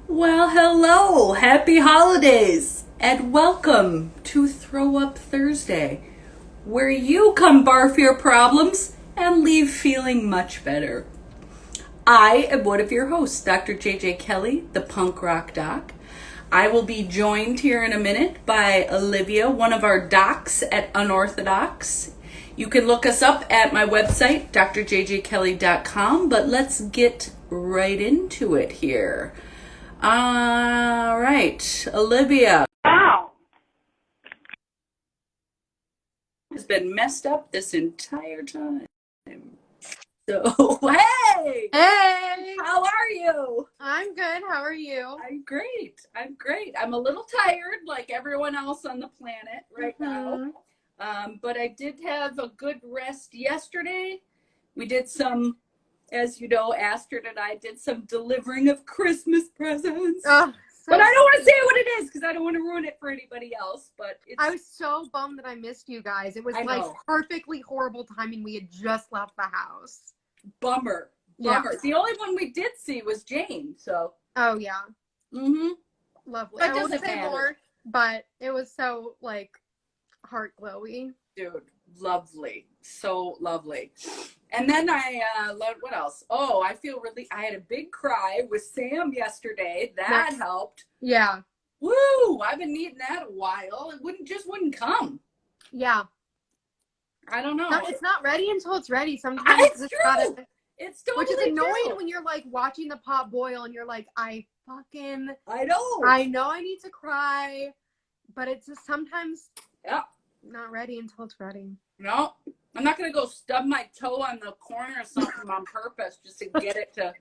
Well, hello, happy holidays, and welcome to Throw Up Thursday, where you come barf your problems and leave feeling much better. I am one of your hosts, Dr. JJ Kelly, the punk rock doc. I will be joined here in a minute by Olivia, one of our docs at Unorthodox. You can look us up at my website, drjjkelly.com, but let's get right into it here. All right, Olivia. Wow. Has been messed up this entire time. So, hey, Hey, how are you? I'm good. How are you? I'm great. I'm great. I'm a little tired, like everyone else on the planet right now. But I did have a good rest yesterday. We did some, as you know, Astrid and I did some delivering of Christmas presents. Oh, But I don't want to say what it is because I don't want to ruin it for anybody else. But I was so bummed that I missed you guys. It was I like know. perfectly horrible timing. We had just left the house. Bummer. Yeah. The only one we did see was Jane. So. Oh yeah. Mm-hmm. Lovely. That I won't doesn't say matter. more, but it was so like heart glowy. Dude, lovely. So lovely. And then what else? Oh, I had a big cry with Sam yesterday. That Nice. helped. Yeah. Woo! I've been needing that a while. It wouldn't come. Yeah. I don't know. No, it's not ready until it's ready. Sometimes It's it's true. It's totally which is annoying true. when you're like watching the pot boil and you're like, I know I need to cry, but it's just sometimes not ready until it's ready. No, I'm not going to go stub my toe on the corner or something on purpose just to get it to,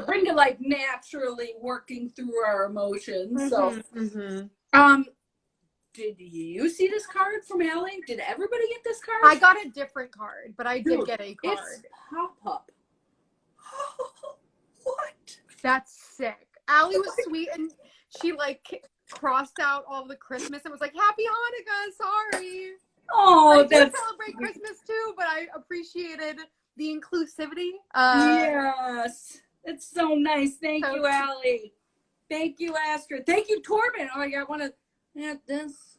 bring it like naturally working through our emotions. So, did you see this card from Allie? Did everybody get this card? I got a different card, but I did get a card. It's pop-up. What? That's sick. Allie was sweet and she like crossed out all the Christmas and was like, Happy Hanukkah, sorry. Oh, I did celebrate Christmas too, but I appreciated the inclusivity. Yes. It's so nice. Thank you, Allie. Thank you, Astrid. Thank you, Torben. Oh, I want to add this.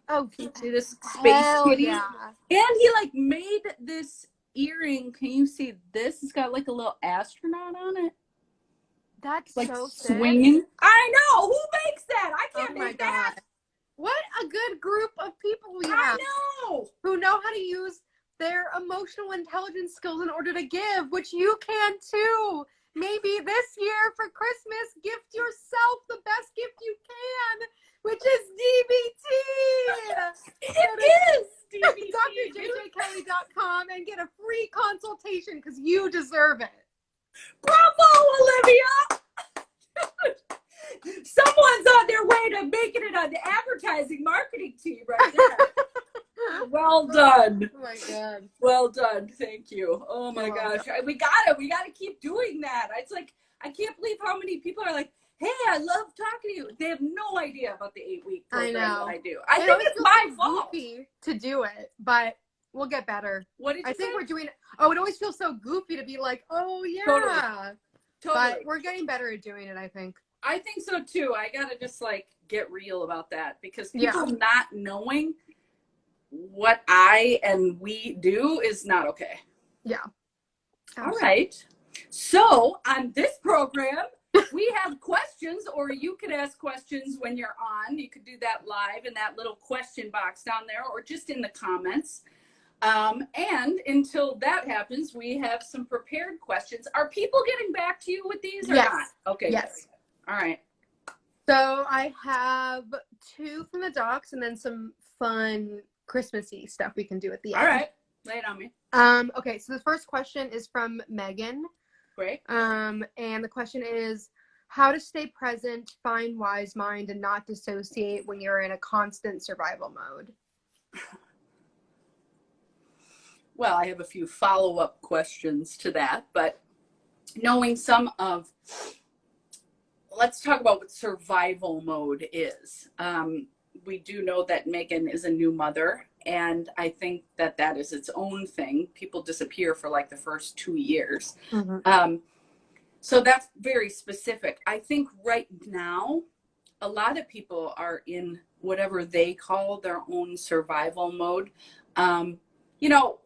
Oh, see this space kitty? Yeah. And he like made this earring. Can you see this? It's got like a little astronaut on it. That's like so swinging. sick. I know. Who makes that? I can't make that. What a good group of people we have. I know. Who know how to use their emotional intelligence skills in order to give, which you can too. Maybe this year for Christmas, gift yourself the best gift you can, which is DBT. It is DBT. drjjkelly.com and get a free consultation because you deserve it. Bravo, Olivia. Someone's on their way to making it on the advertising marketing team right there. Well done. Oh my God. Well done. Thank you. Oh my gosh. We gotta keep doing that. It's like, I can't believe how many people are like, hey, I love talking to you. They have no idea about the 8-week program that I do. I think it's my fault to do it, but we'll get better. What did you say? We're doing it. Oh, it always feels so goofy to be like, oh yeah. Totally. But we're getting better at doing it, I think. I think so too. I gotta just like get real about that because people not knowing what I and we do is not okay. Yeah. Absolutely. All right. So on this program, we have questions, or you could ask questions when you're on. You could do that live in that little question box down there, or just in the comments. And until that happens, we have some prepared questions. Are people getting back to you with these or not? Okay. Yes. All right. So I have 2 from the docs and then some fun Christmassy stuff we can do at the end. All right. Lay it on me. Okay, so the first question is from Megan. Great. And the question is, how to stay present, find wise mind, and not dissociate when you're in a constant survival mode. Well, I have a few follow-up questions to that, but knowing let's talk about what survival mode is. We do know that Megan is a new mother, and I think that is its own thing. People disappear for like the first 2 years. So that's very specific. I think right now, a lot of people are in whatever they call their own survival mode. Um, you know,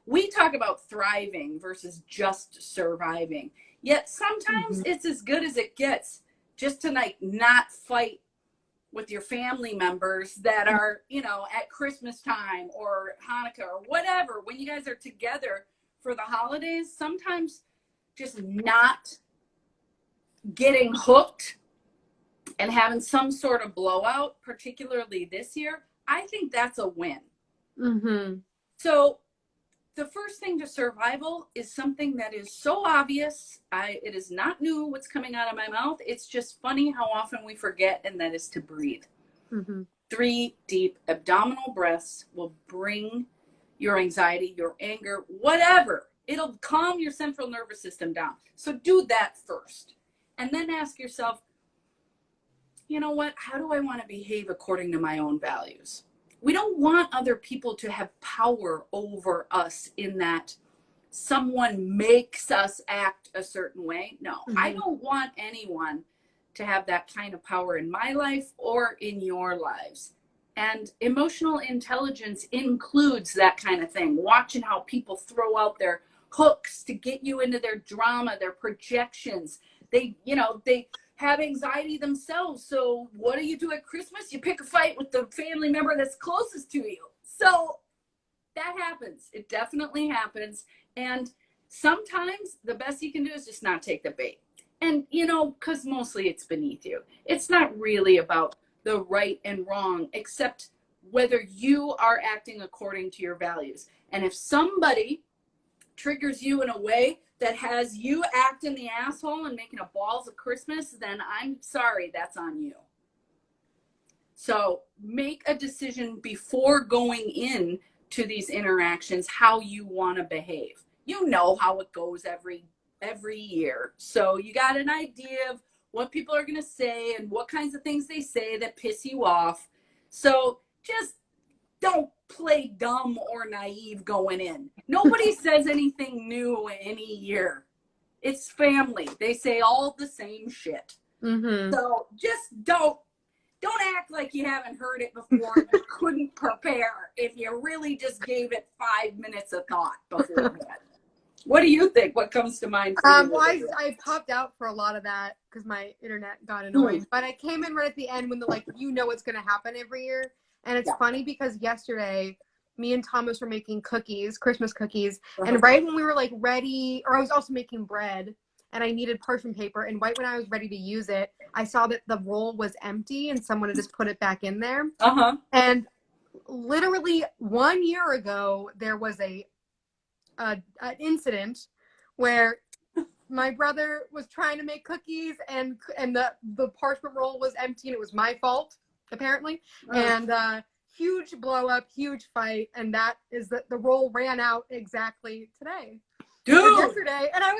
we talk about thriving versus just surviving. Yet sometimes Mm-hmm. it's as good as it gets just to like not fight with your family members that are, at Christmas time or Hanukkah or whatever, when you guys are together for the holidays, sometimes just not getting hooked and having some sort of blowout, particularly this year, I think that's a win. Mm-hmm. So the first thing to survival is something that is so obvious. It is not new what's coming out of my mouth. It's just funny how often we forget, and that is to breathe. Mm-hmm. 3 deep abdominal breaths will bring your anxiety, your anger, whatever. It'll calm your central nervous system down. So do that first. And then ask yourself, you know what? How do I want to behave according to my own values? We don't want other people to have power over us in that someone makes us act a certain way. No, Mm-hmm. I don't want anyone to have that kind of power in my life or in your lives. And emotional intelligence includes that kind of thing, watching how people throw out their hooks to get you into their drama, their projections. They have anxiety themselves. So what do you do at Christmas? You pick a fight with the family member that's closest to you. So that happens. It definitely happens. And sometimes the best you can do is just not take the bait. And, because mostly it's beneath you. It's not really about the right and wrong, except whether you are acting according to your values. And if somebody triggers you in a way that has you acting the asshole and making a balls of Christmas, then I'm sorry, that's on you. So make a decision before going in to these interactions how you want to behave. You know how it goes every year. So you got an idea of what people are going to say and what kinds of things they say that piss you off. So just don't play dumb or naive going in. Nobody says anything new any year. It's family. They say all the same shit. Mm-hmm. So just don't act like you haven't heard it before and you couldn't prepare if you really just gave it 5 minutes of thought beforehand. What do you think? What comes to mind for you? Well, I popped out for a lot of that because my internet got annoying. But I came in right at the end when what's going to happen every year. And it's funny because yesterday, me and Thomas were making cookies, Christmas cookies. And right when we were ready, or I was also making bread and I needed parchment paper. And right when I was ready to use it, I saw that the roll was empty and someone had just put it back in there. And literally 1 year ago, there was an incident where my brother was trying to make cookies and the parchment roll was empty and it was my fault, apparently. And huge blow up, huge fight. And that is that the roll ran out exactly today. Yesterday. And I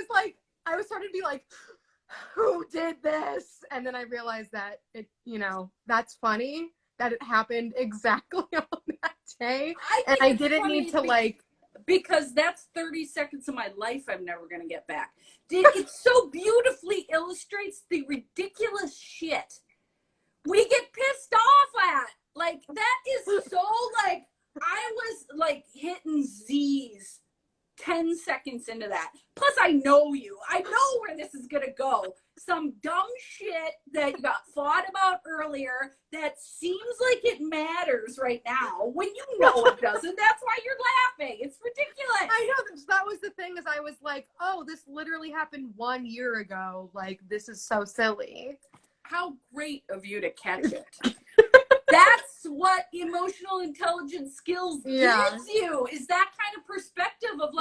was starting to be like, who did this? And then I realized that that's funny that it happened exactly on that day. I didn't need to because that's 30 seconds of my life I'm never going to get back. It so beautifully illustrates the ridiculous shit we get pissed off at. That is so I was hitting Z's 10 seconds into that. Plus, I know you. I know where this is going to go. Some dumb shit that you got thought about earlier that seems like it matters right now when you know it doesn't. That's why you're laughing. It's ridiculous. I know. That was the thing is I was like, oh, this literally happened 1 year ago. This is so silly. How great of you to catch it. That's what emotional intelligence skills gives you, is that kind of perspective of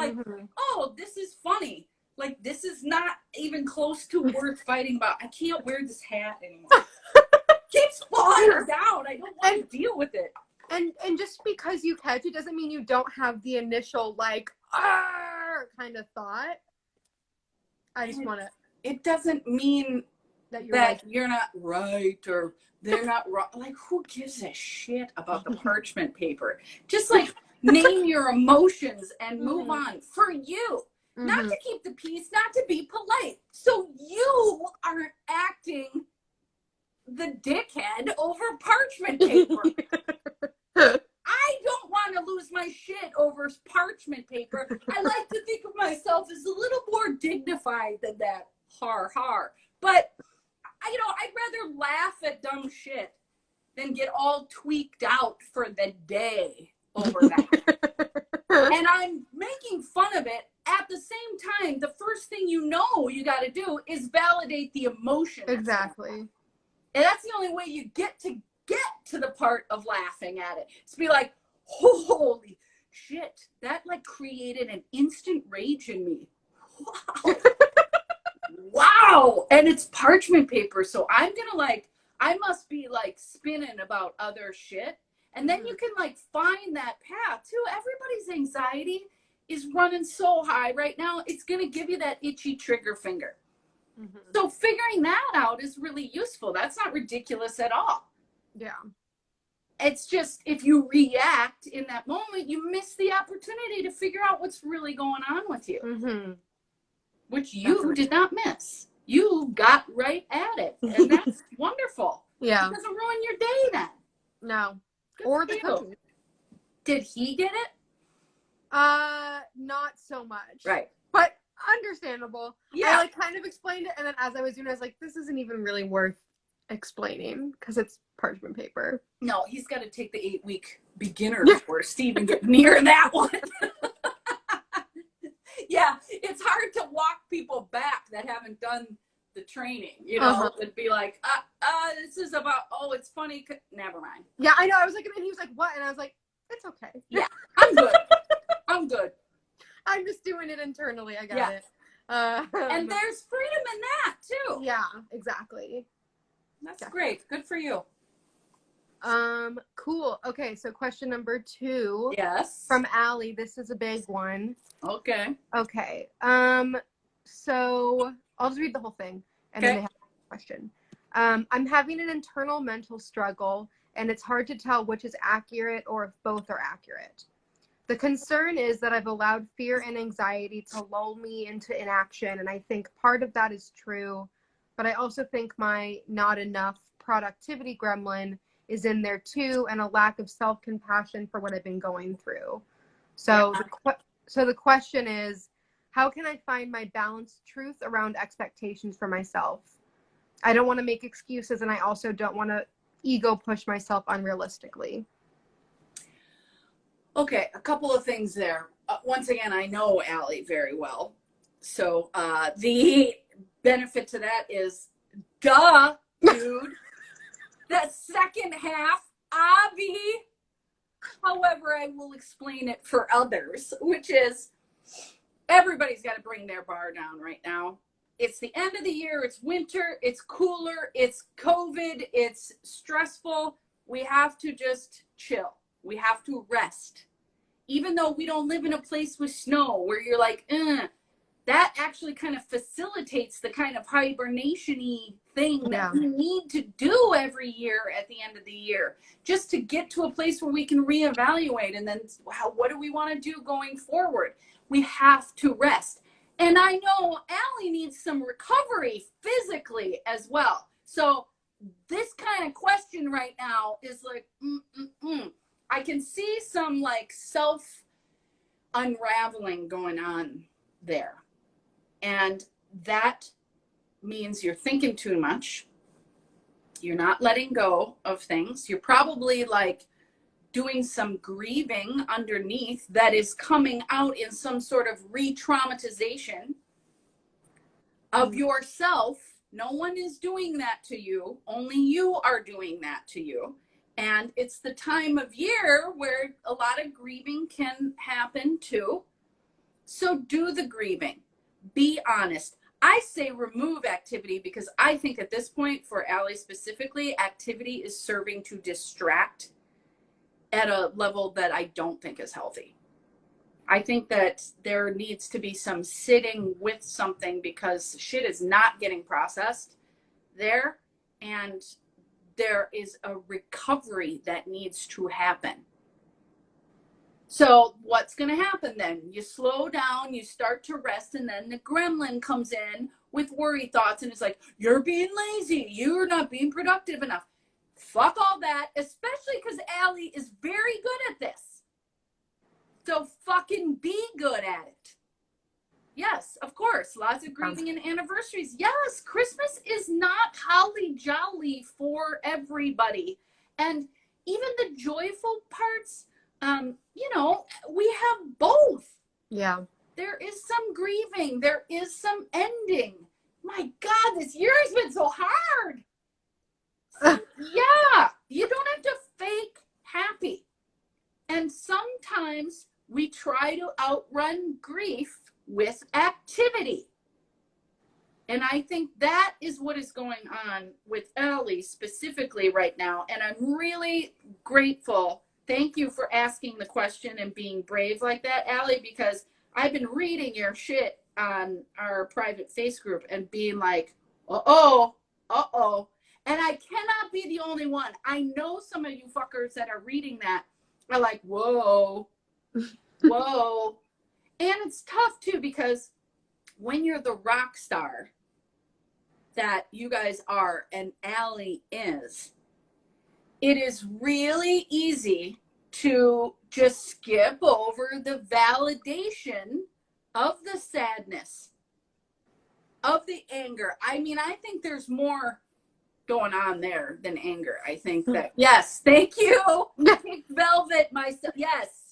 oh, this is funny. This is not even close to worth fighting about. I can't wear this hat anymore. Keeps falling down. I don't want to deal with it. And just because you catch it doesn't mean you don't have the initial kind of thought. I just want to. It doesn't mean that you're not right or they're not wrong. Who gives a shit about the parchment paper? Just name your emotions and move on for you. not Mhm. to keep the peace, not to be polite. So you are acting the dickhead over parchment paper. I don't want to lose my shit over parchment paper. I like to think of myself as a little more dignified than that. Har har. But I'd rather laugh at dumb shit than get all tweaked out for the day over that. And I'm making fun of it. At the same time, the first thing you got to do is validate the emotion. Exactly. And that's the only way you get to the part of laughing at it. It's be like, holy shit, that like created an instant rage in me. Wow. Wow. And it's parchment paper. So I'm going to I must be like spinning about other shit. And then you can like find that path too. Everybody's anxiety is running so high right now. It's going to give you that itchy trigger finger. Mhm. So figuring that out is really useful. That's not ridiculous at all. Yeah. It's just if you react in that moment, you miss the opportunity to figure out what's really going on with you, Mm-hmm. which you did not miss. You got right at it, and that's wonderful. Yeah. It doesn't ruin your day then. No. Good Or for the you. country. Did he get it? Not so much. Right. But understandable. Yeah. I like kind of explained it, and then as I was doing it, I was like, this isn't even really worth explaining because it's parchment paper. No, he's got to take the 8-week beginner course to even get near that one. Yeah, it's hard to walk people back that haven't done the training, and be like, this is about, it's funny. Never mind. Yeah, I know. I was like, and he was like, what? And I was like, it's okay. Yeah, I'm good. I'm good. I'm just doing it internally. I got it. And there's freedom in that too. Yeah, exactly. That's great. Good for you. Cool. Okay, so question number 2. Yes. From Allie. This is a big one. Okay. Okay. So I'll just read the whole thing and then they have a question. I'm having an internal mental struggle and it's hard to tell which is accurate or if both are accurate. The concern is that I've allowed fear and anxiety to lull me into inaction, and I think part of that is true, but I also think my not enough productivity gremlin is in there too, and a lack of self-compassion for what I've been going through. So the question is, how can I find my balanced truth around expectations for myself? I don't want to make excuses, and I also don't want to ego push myself unrealistically. Okay, a couple of things there. Once again, I know Allie very well. So the benefit to that is, duh, dude. The second half, Abby. However, I will explain it for others, which is everybody's got to bring their bar down right now. It's the end of the year. It's winter. It's cooler. It's COVID. It's stressful. We have to just chill. We have to rest. Even though we don't live in a place with snow where you're like, that actually kind of facilitates the kind of hibernation-y thing that we need to do every year at the end of the year, just to get to a place where we can reevaluate and then, what do we want to do going forward? We have to rest. And I know Allie needs some recovery physically as well. So this kind of question right now is like, I can see some like self unraveling going on there. And that means you're thinking too much. You're not letting go of things. You're probably like doing some grieving underneath that is coming out in some sort of re-traumatization of yourself. No one is doing that to you. Only you are doing that to you. And it's the time of year where a lot of grieving can happen too. So do the grieving. Be honest. I say remove activity because I think at this point, for Allie specifically, activity is serving to distract at a level that I don't think is healthy. I think that there needs to be some sitting with something because shit is not getting processed there. And there is a recovery that needs to happen. So what's going to happen then? You slow down, you start to rest, and then the gremlin comes in with worry thoughts and it's like, you're being lazy. You're not being productive enough. Fuck all that, especially because Allie is very good at this. So fucking be good at it. Yes, of course. Lots of grieving and anniversaries. Yes, Christmas is not holly jolly for everybody. And even the joyful parts, we have both. Yeah. There is some grieving. There is some ending. My God, this year has been so hard. So, yeah, you don't have to fake happy. And sometimes we try to outrun grief with activity. And I think that is what is going on with Ellie specifically right now. And I'm really grateful. Thank you for asking the question and being brave like that, Allie, because I've been reading your shit on our private face group and being like, uh-oh. And I cannot be the only one. I know some of you fuckers that are reading that are like, whoa. And it's tough too, because when you're the rock star that you guys are and Allie is, it is really easy to just skip over the validation of the sadness, of the anger. I mean, I think there's more going on there than anger. I think that, yes, thank you. Pink Velvet, myself. Yes.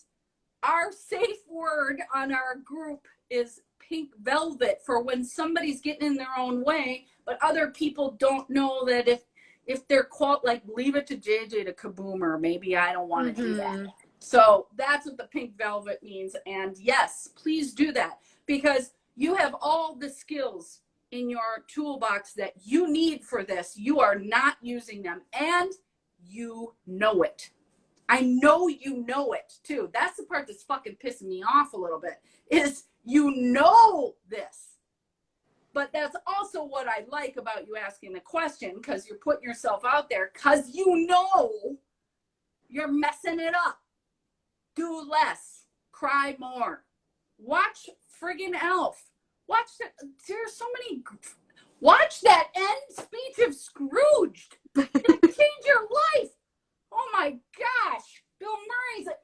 Our safe word on our group is pink velvet for when somebody's getting in their own way, but other people don't know that if they're like, leave it to JJ to kaboom, or maybe I don't want to do that. So that's what the pink velvet means. And yes, please do that, because you have all the skills in your toolbox that you need for this. You are not using them, and you know it. I know you know it too. That's the part that's fucking pissing me off a little bit, is you know this. But that's also what I like about you asking the question, because you're putting yourself out there, because you know you're messing it up. Do less. Cry more. Watch friggin' Elf. Watch that. There's so many. Watch that end speech of Scrooged. It'll change your life. Oh my gosh. Bill Murray's like,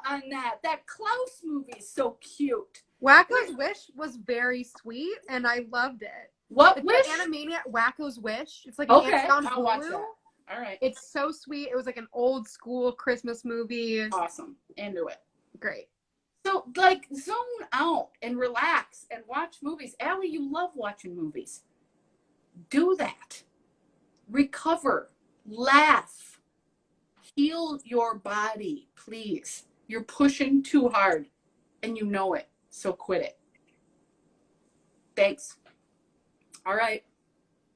on that. That Klaus movie is so cute. Wacko's Wish was very sweet, and I loved it. What it's wish? The Animaniac Wacko's Wish. It's like an on I'll watch that. All right. It's so sweet. It was like an old school Christmas movie. Awesome. Into it. Great. So, like, zone out and relax and watch movies. Allie, you love watching movies. Do that. Recover. Laugh. Heal your body, please. You're pushing too hard, and you know it. So quit it. Thanks. All right.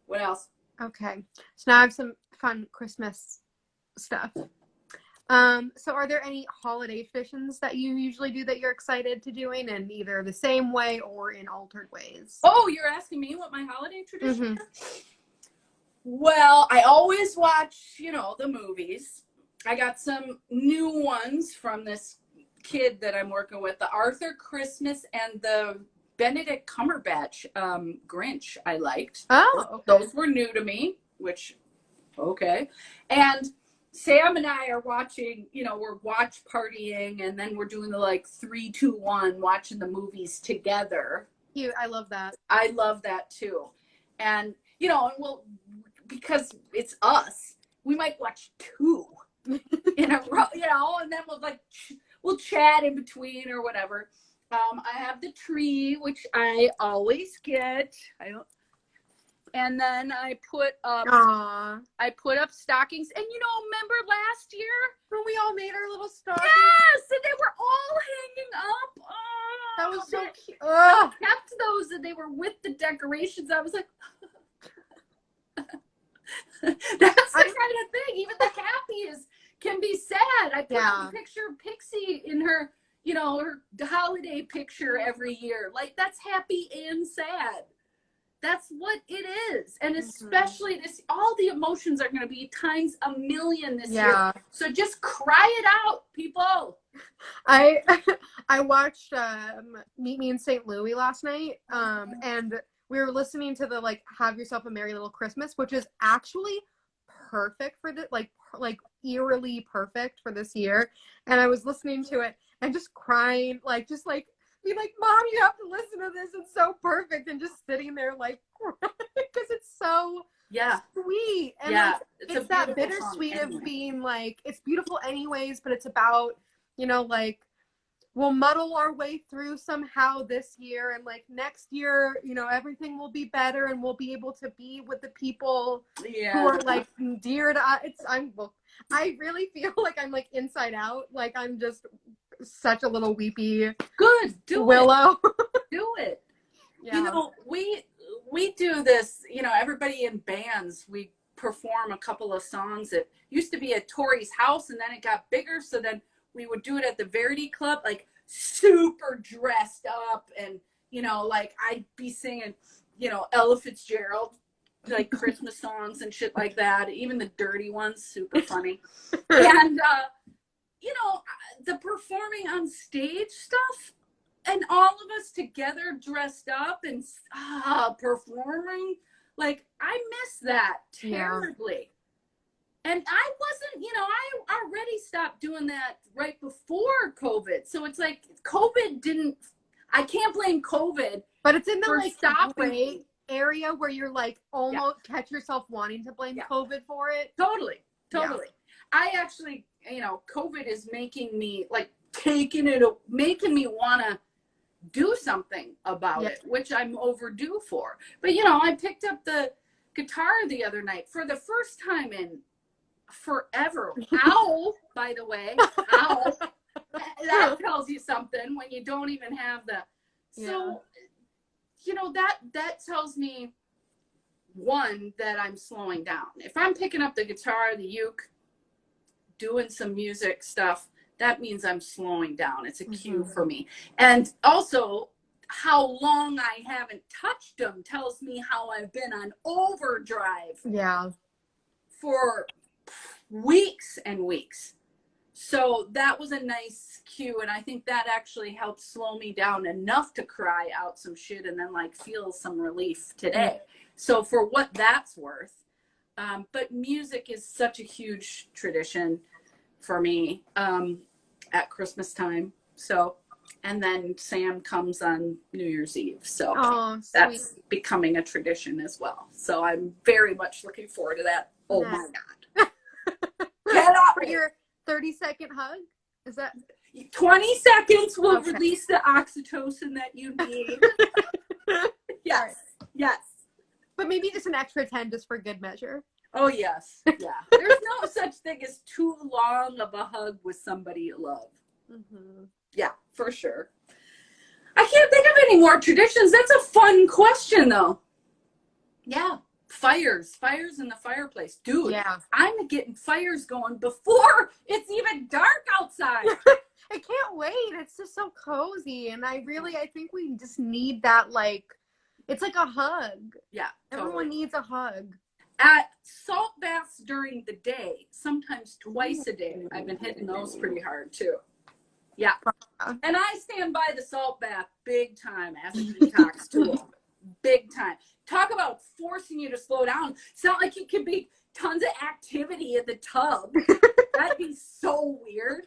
What else? Okay. So now I have some fun Christmas stuff. So are there any holiday traditions that you usually do that you're excited to doing in either the same way or in altered ways? Oh, you're asking me what my holiday tradition is? Well, I always watch, the movies. I got some new ones from this kid that I'm working with, the Arthur Christmas and the Benedict Cumberbatch Grinch I liked. Oh, okay. Those were new to me, which, okay. And Sam and I are watching, we're watch partying, and then we're doing the 3, 2, 1, watching the movies together. Cute. I love that. I love that too. And, because it's us, we might watch 2 in a row, and then we'll chat in between or whatever. I have the tree, which I always get. And then I put up stockings. And remember last year when we all made our little stockings? Yes, and they were all hanging up. Oh, that was so cute. I kept those, and they were with the decorations. I was like, that's the kind of thing. Even the happiest can be sad. I put a picture of Pixie in her, her holiday picture every year. Like, that's happy and sad. That's what it is. And especially this, all the emotions are going to be times a million this year. So just cry it out, people. I I watched Meet Me in St. Louis last night, and we were listening to the like Have Yourself a Merry Little Christmas, which is actually perfect for the like eerily perfect for this year. And I was listening to it and just crying, like just like being like, Mom, you have to listen to this. It's so perfect. And just sitting there like crying because it's so sweet. And like, it's that bittersweet of being like, it's beautiful anyways, but it's about, you know, like, we'll muddle our way through somehow this year, and like next year, you know, everything will be better and we'll be able to be with the people who are like dear to us. I really feel like I'm like inside out, like I'm just such a little weepy Willow. Do it. You know, we do this, you know, everybody in bands, we perform a couple of songs. It used to be at Tori's house, and then it got bigger, so then we would do it at the Verity Club, like super dressed up, and you know, like I'd be singing, you know, Ella Fitzgerald, like Christmas songs and shit like that, even the dirty ones, super funny. And you know, the performing on stage stuff, and all of us together dressed up and performing, like I miss that terribly. And I wasn't, you know, I already stopped doing that right before COVID. So it's like COVID didn't, I can't blame COVID. But it's in the like gray area where you're like almost catch yourself wanting to blame COVID for it. Totally. I actually, you know, COVID is making me like making me want to do something about it, which I'm overdue for. But, you know, I picked up the guitar the other night for the first time in forever. Ow, by the way. Ow. That tells you something when you don't even have the so you know, that tells me, one, that I'm slowing down. If I'm picking up the guitar, the uke, doing some music stuff, that means I'm slowing down. It's a cue for me. And also, how long I haven't touched them tells me how I've been on overdrive for weeks and weeks. So that was a nice cue, and I think that actually helped slow me down enough to cry out some shit and then like feel some relief today. So for what that's worth, but music is such a huge tradition for me at Christmas time. So, and then Sam comes on New Year's Eve. So that's becoming a tradition as well. So I'm very much looking forward to that. Oh my God. Get up for your 30-second hug? Is that 20 seconds will release the oxytocin that you need. Yes. But maybe just an extra 10 just for good measure. Oh yes. Yeah. There's no such thing as too long of a hug with somebody you love. Yeah, for sure. I can't think of any more traditions. That's a fun question though. Yeah. Fires in the fireplace. Dude, I'm getting fires going before it's even dark outside. I can't wait. It's just so cozy. And I think we just need that, like, it's like a hug. Yeah. Totally. Everyone needs a hug. At salt baths during the day, sometimes twice a day. I've been hitting those pretty hard too. Yeah. And I stand by the salt bath big time as a detox tool. Big time. Talk about forcing you to slow down. It's not like you could be tons of activity in the tub. That'd be so weird.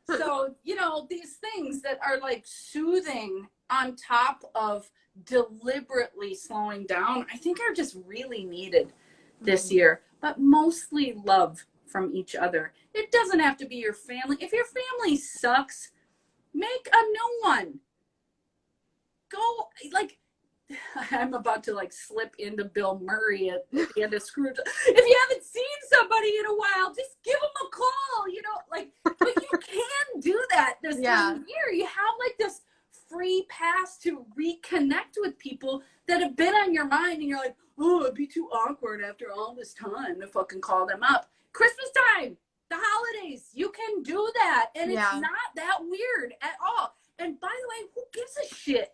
So, you know, these things that are like soothing on top of deliberately slowing down, I think are just really needed this year. But mostly love from each other. It doesn't have to be your family. If your family sucks, make a new one. Go, like, I'm about to like slip into Bill Murray at the end of Scrooge. If you haven't seen somebody in a while, just give them a call, you know, like, but you can do that this time of year. You have like this free pass to reconnect with people that have been on your mind, and you're like, oh, it'd be too awkward after all this time to fucking call them up. Christmas time, the holidays, you can do that, and it's not that weird at all. And by the way, who gives a shit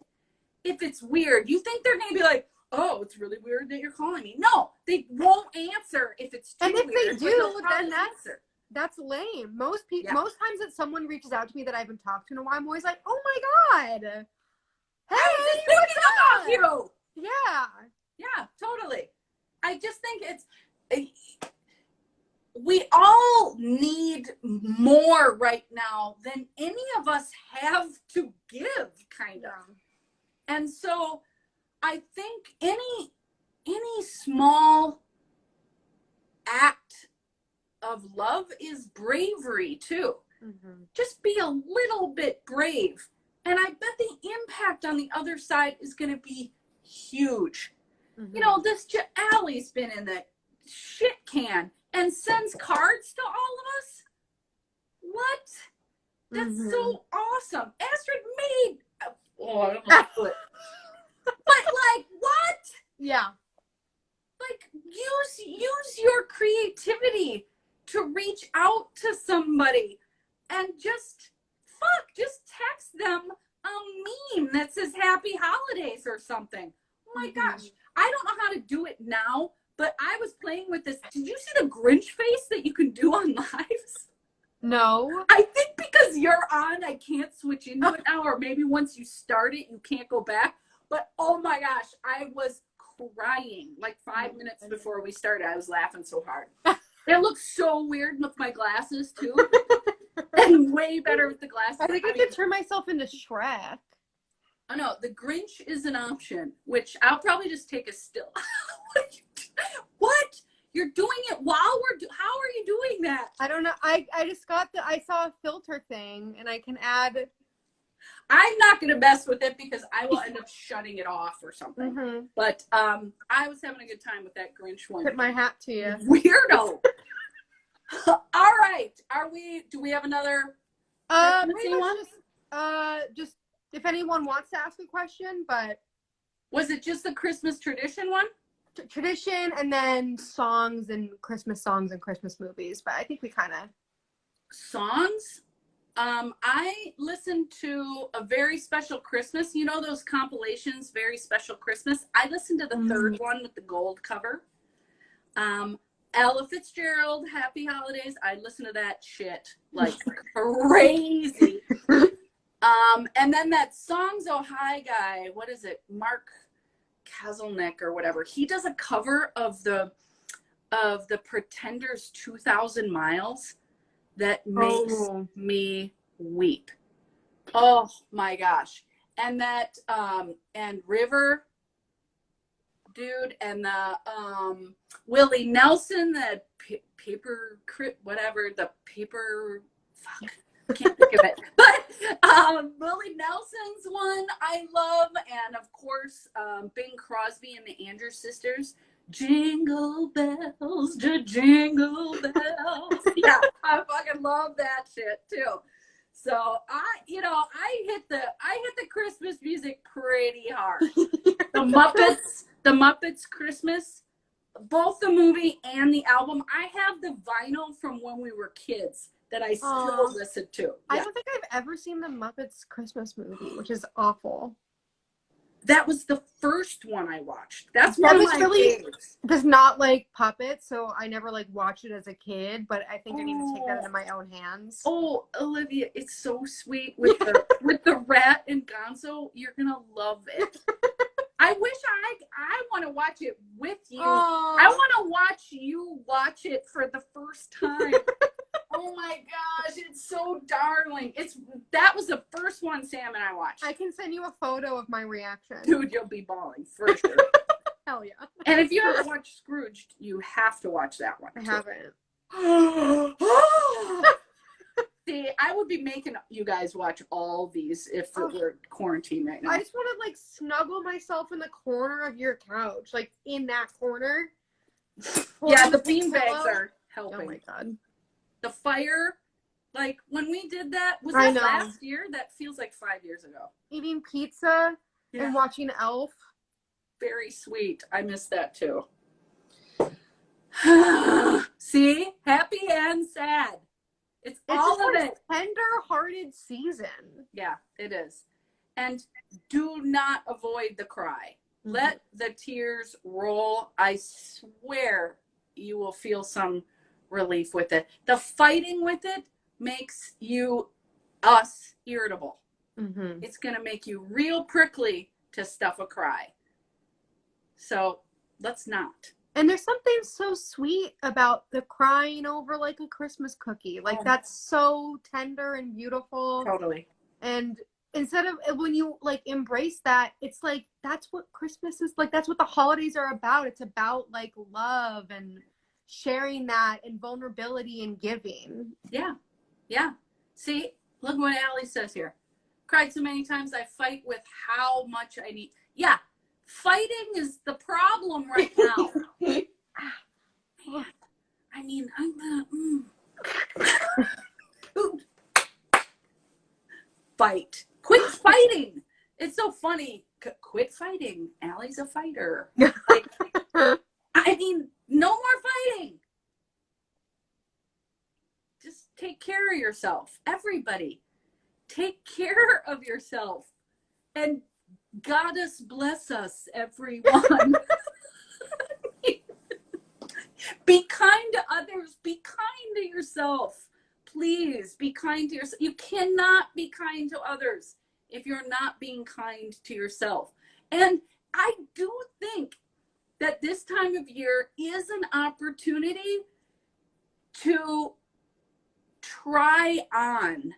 if it's weird? You think they're going to be like, oh, it's really weird that you're calling me. No, they won't answer if it's too And if weird. they do, then Answer. that's lame. Most people, Yeah. most times that someone reaches out to me that I haven't talked to in a while, I'm always like, oh my God. Hey, Thinking about you. Yeah. Yeah, totally. I just think we all need more right now than any of us have to give, kind of. And so I think any small act of love is bravery too. Mm-hmm. Just be a little bit brave. And I bet the impact on the other side is going to be huge. Mm-hmm. You know, this Allie's been in the shit can and sends cards to all of us. What? That's so awesome. Astrid made. Oh, I don't know. But like, what? Yeah. Like, use your creativity to reach out to somebody and just text them a meme that says happy holidays or something. Oh my gosh. I don't know how to do it now, but I was playing with this. Did you see the Grinch face that you can do on lives? No. I think because you're on, I can't switch into it now, or maybe once you start it, you can't go back. But oh my gosh, I was crying like 5 minutes before we started. I was laughing so hard. It looks so weird with my glasses too. And way better with the glasses. I think I could turn myself into Shrek. Oh no, the Grinch is an option, which I'll probably just take a still. What? You're doing it while how are you doing that? I don't know. I just I saw a filter thing and I can add. I'm not going to mess with it because I will end up shutting it off or something. Mm-hmm. But I was having a good time with that Grinch one. Tip my hat to you. Weirdo. All right. Do we have another? Just if anyone wants to ask a question, but. Was it just the Christmas tradition one? Tradition and then songs and Christmas movies, but I think we kind of. Songs? I listened to A Very Special Christmas. You know those compilations, Very Special Christmas? I listened to the third one with the gold cover. Ella Fitzgerald, Happy Holidays. I listened to that shit like crazy. And then that Songs Oh Hi guy, what is it? Mark Kazelnick or whatever. He does a cover of the Pretenders 2,000 Miles. That makes me weep. Oh my gosh. And that, and River, dude, and the, Willie Nelson, the paper, whatever, the paper, fuck, I can't think of it. But, Willie Nelson's one I love. And of course, Bing Crosby and the Andrews Sisters. Jingle bells, jingle bells. Yeah, I fucking love that shit too. So I hit the Christmas music pretty hard. The Muppets Christmas, both the movie and the album. I have the vinyl from when we were kids that I still listen to. Yeah. I don't think I've ever seen the Muppets Christmas movie, which is awful. That was the first one I watched. That's one of my faves. Does not like puppets, so I never like watched it as a kid. But I think I need to take that into my own hands. Oh, Olivia, it's so sweet with the rat and Gonzo. You're gonna love it. I wish I want to watch it with you. I want to watch you watch it for the first time. Oh my gosh, it's so darling. That was the first one Sam and I watched. I can send you a photo of my reaction. Dude, you'll be bawling for sure. Hell yeah. And if you haven't watched Scrooged, you have to watch that one. I haven't. See, I would be making you guys watch all these if it were quarantine right now. I just want to like snuggle myself in the corner of your couch, like in that corner. Yeah, the beanbags are helping. Oh my god. The fire, like when we did that, was that last year? That feels like 5 years ago. Eating pizza and watching Elf. Very sweet. I miss that too. See? Happy and sad. It's all of it. Tender-hearted season. Yeah, it is. And do not avoid the cry. Let the tears roll. I swear you will feel some relief with it. The fighting with it makes us irritable. It's going to make you real prickly to stuff a cry. So let's not. And there's something so sweet about the crying over like a Christmas cookie. Like that's so tender and beautiful. Totally. And instead of when you like embrace that, it's like that's what Christmas is like. That's what the holidays are about. It's about like love and sharing that and vulnerability and giving. Yeah. Yeah. See, look what Allie says here. Cried so many times I fight with how much I need. Yeah. Fighting is the problem right now. Man, I mean, I'm fight. Quit fighting. It's so funny. Quit fighting. Allie's a fighter. Like, I mean, no more fighting. Just take care of yourself. Everybody, take care of yourself. And Goddess bless us, everyone. Be kind to others. Be kind to yourself. Please be kind to yourself. You cannot be kind to others if you're not being kind to yourself. And I do think that this time of year is an opportunity to try on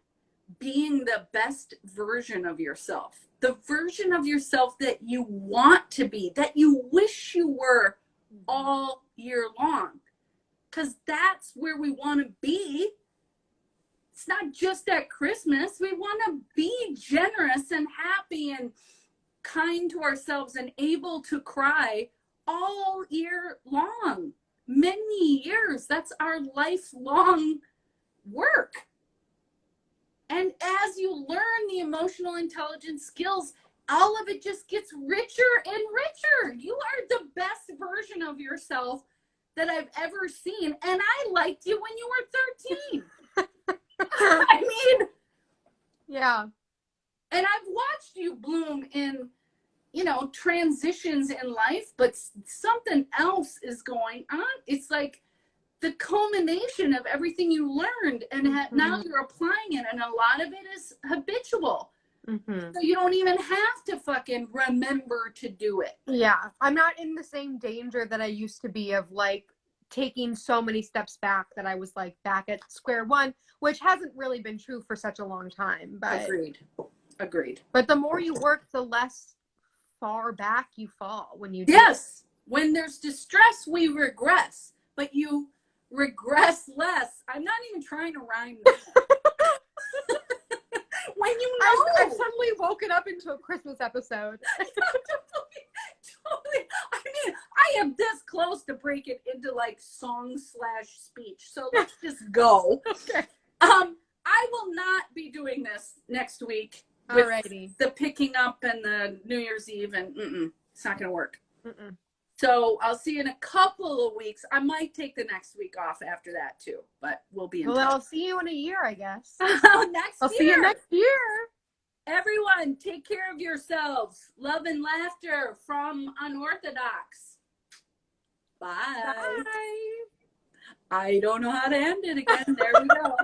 being the best version of yourself, the version of yourself that you want to be, that you wish you were all year long, because that's where we want to be. It's not just at Christmas. We want to be generous and happy and kind to ourselves and able to cry all year long, many years. That's our lifelong work. And as you learn the emotional intelligence skills, all of it just gets richer and richer. You are the best version of yourself that I've ever seen. And I liked you when you were 13. I mean, yeah. And I've watched you bloom in, transitions in life, but something else is going on. It's like the culmination of everything you learned, and now you're applying it, and a lot of it is habitual. So you don't even have to fucking remember to do it. Yeah. I'm not in the same danger that I used to be of like taking so many steps back that I was like back at square one, which hasn't really been true for such a long time. But Agreed. But the more you work, the less far back you fall when you do. Yes. When there's distress, we regress, but you regress less. I'm not even trying to rhyme this. When I've suddenly woken up into a Christmas episode. Totally. I mean, I am this close to break it into like song/speech. So let's just go. Okay. I will not be doing this next week with Alrighty. the picking up and the New Year's Eve, and it's not going to work. So I'll see you in a couple of weeks. I might take the next week off after that too, but we'll be in touch. Well, I'll see you in a year, I guess. I'll see you next year. Everyone, take care of yourselves. Love and laughter from Unorthodox. Bye. Bye. I don't know how to end it again. There we go.